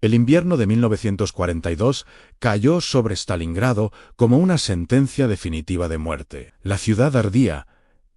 El invierno de 1942 cayó sobre Stalingrado como una sentencia definitiva de muerte. La ciudad ardía,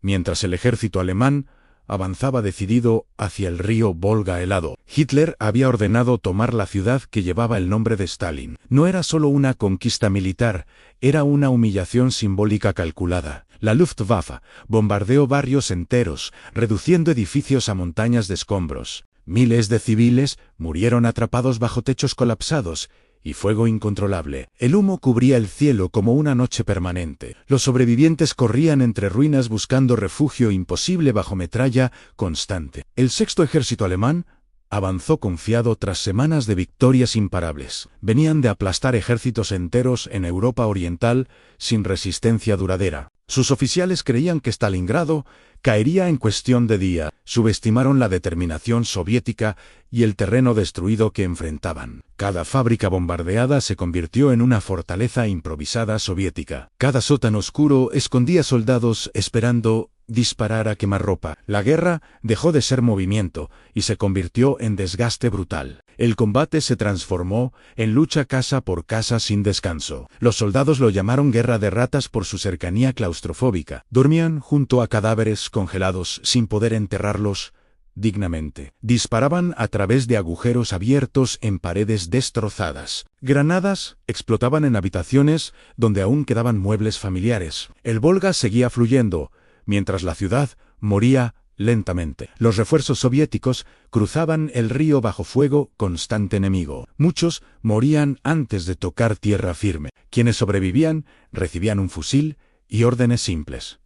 mientras el ejército alemán avanzaba decidido hacia el río Volga helado. Hitler había ordenado tomar la ciudad que llevaba el nombre de Stalin. No era solo una conquista militar, era una humillación simbólica calculada. La Luftwaffe bombardeó barrios enteros, reduciendo edificios a montañas de escombros. Miles de civiles murieron atrapados bajo techos colapsados y fuego incontrolable. El humo cubría el cielo como una noche permanente. Los sobrevivientes corrían entre ruinas buscando refugio imposible bajo metralla constante. El sexto ejército alemán avanzó confiado tras semanas de victorias imparables. Venían de aplastar ejércitos enteros en Europa Oriental sin resistencia duradera. Sus oficiales creían que Stalingrado caería en cuestión de día. Subestimaron la determinación soviética y el terreno destruido que enfrentaban. Cada fábrica bombardeada se convirtió en una fortaleza improvisada soviética. Cada sótano oscuro escondía soldados esperando disparar a quemarropa. La guerra dejó de ser movimiento y se convirtió en desgaste brutal. El combate se transformó en lucha casa por casa sin descanso. Los soldados lo llamaron guerra de ratas por su cercanía claustrofóbica. Dormían junto a cadáveres congelados sin poder enterrarlos dignamente. Disparaban a través de agujeros abiertos en paredes destrozadas. Granadas explotaban en habitaciones donde aún quedaban muebles familiares. El Volga seguía fluyendo, mientras la ciudad moría lentamente. Los refuerzos soviéticos cruzaban el río bajo fuego constante enemigo. Muchos morían antes de tocar tierra firme. Quienes sobrevivían recibían un fusil y órdenes simples: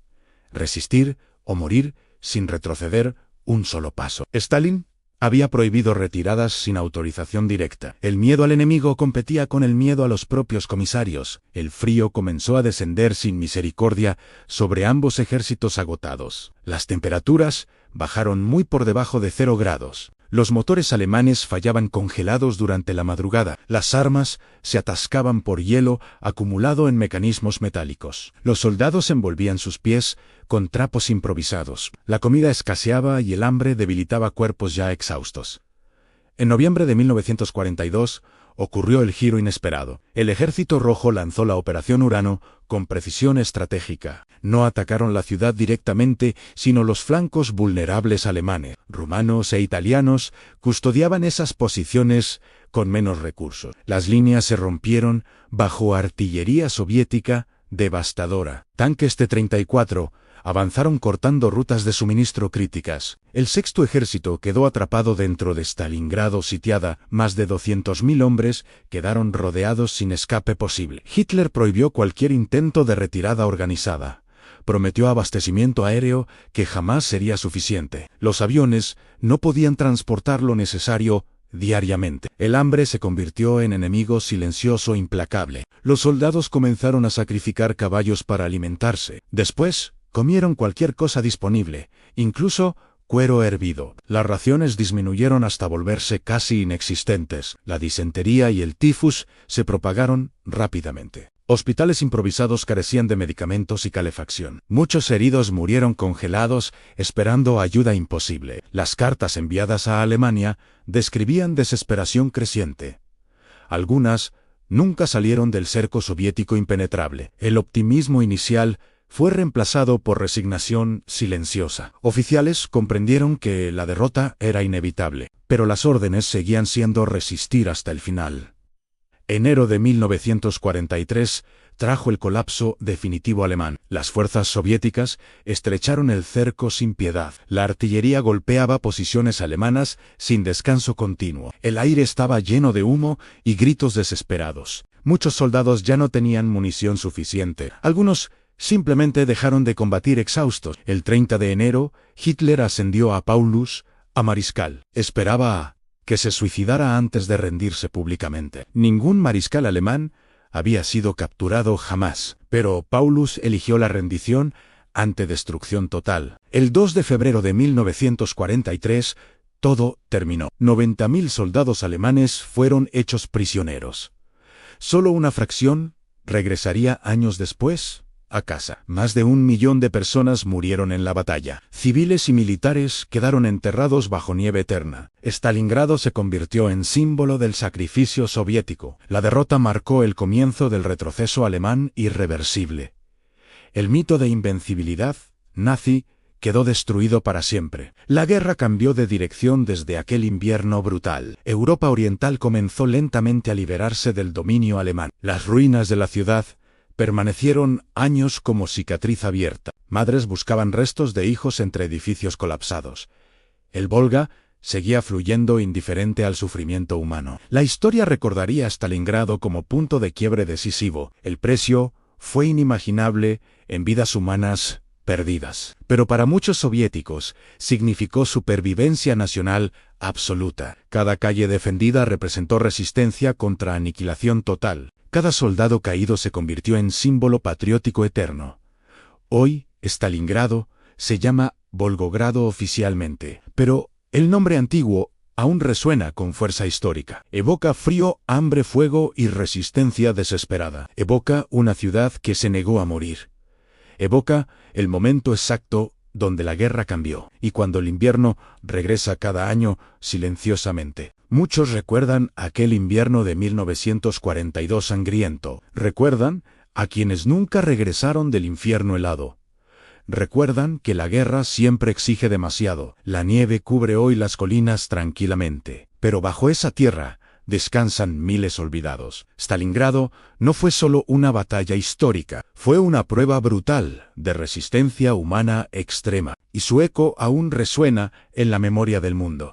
resistir o morir sin retroceder un solo paso. Stalin había prohibido retiradas sin autorización directa. El miedo al enemigo competía con el miedo a los propios comisarios. El frío comenzó a descender sin misericordia sobre ambos ejércitos agotados. Las temperaturas bajaron muy por debajo de 0 grados. Los motores alemanes fallaban congelados durante la madrugada. Las armas se atascaban por hielo acumulado en mecanismos metálicos. Los soldados envolvían sus pies con trapos improvisados. La comida escaseaba y el hambre debilitaba cuerpos ya exhaustos. En noviembre de 1942 ocurrió el giro inesperado. El Ejército Rojo lanzó la Operación Urano con precisión estratégica. No atacaron la ciudad directamente, sino los flancos vulnerables alemanes. Rumanos e italianos custodiaban esas posiciones con menos recursos. Las líneas se rompieron bajo artillería soviética devastadora. Tanques T-34 avanzaron cortando rutas de suministro críticas. El sexto ejército quedó atrapado dentro de Stalingrado sitiada. Más de 200.000 hombres quedaron rodeados sin escape posible. Hitler prohibió cualquier intento de retirada organizada. Prometió abastecimiento aéreo que jamás sería suficiente. Los aviones no podían transportar lo necesario diariamente. El hambre se convirtió en enemigo silencioso e implacable. Los soldados comenzaron a sacrificar caballos para alimentarse. Después, comieron cualquier cosa disponible, incluso cuero hervido. Las raciones disminuyeron hasta volverse casi inexistentes. La disentería y el tifus se propagaron rápidamente. Hospitales improvisados carecían de medicamentos y calefacción. Muchos heridos murieron congelados, esperando ayuda imposible. Las cartas enviadas a Alemania describían desesperación creciente. Algunas nunca salieron del cerco soviético impenetrable. El optimismo inicial fue reemplazado por resignación silenciosa. Oficiales comprendieron que la derrota era inevitable, pero las órdenes seguían siendo resistir hasta el final. Enero de 1943 trajo el colapso definitivo alemán. Las fuerzas soviéticas estrecharon el cerco sin piedad. La artillería golpeaba posiciones alemanas sin descanso continuo. El aire estaba lleno de humo y gritos desesperados. Muchos soldados ya no tenían munición suficiente. Algunos simplemente dejaron de combatir exhaustos. El 30 de enero, Hitler ascendió a Paulus a mariscal. Esperaba que se suicidara antes de rendirse públicamente. Ningún mariscal alemán había sido capturado jamás, pero Paulus eligió la rendición ante destrucción total. El 2 de febrero de 1943, todo terminó. 90.000 soldados alemanes fueron hechos prisioneros. Solo una fracción regresaría años después a casa. Más de 1 millón de personas murieron en la batalla. Civiles y militares quedaron enterrados bajo nieve eterna. Stalingrado se convirtió en símbolo del sacrificio soviético. La derrota marcó el comienzo del retroceso alemán irreversible. El mito de invencibilidad nazi quedó destruido para siempre. La guerra cambió de dirección desde aquel invierno brutal. Europa Oriental comenzó lentamente a liberarse del dominio alemán. Las ruinas de la ciudad permanecieron años como cicatriz abierta. Madres buscaban restos de hijos entre edificios colapsados. El Volga seguía fluyendo indiferente al sufrimiento humano. La historia recordaría a Stalingrado como punto de quiebre decisivo. El precio fue inimaginable en vidas humanas perdidas. Pero para muchos soviéticos significó supervivencia nacional absoluta. Cada calle defendida representó resistencia contra aniquilación total. Cada soldado caído se convirtió en símbolo patriótico eterno. Hoy, Stalingrado se llama Volgogrado oficialmente, pero el nombre antiguo aún resuena con fuerza histórica. Evoca frío, hambre, fuego y resistencia desesperada. Evoca una ciudad que se negó a morir. Evoca el momento exacto donde la guerra cambió, y cuando el invierno regresa cada año silenciosamente. Muchos recuerdan aquel invierno de 1942 sangriento. Recuerdan a quienes nunca regresaron del infierno helado. Recuerdan que la guerra siempre exige demasiado. La nieve cubre hoy las colinas tranquilamente, pero bajo esa tierra descansan miles olvidados. Stalingrado no fue solo una batalla histórica, fue una prueba brutal de resistencia humana extrema, y su eco aún resuena en la memoria del mundo.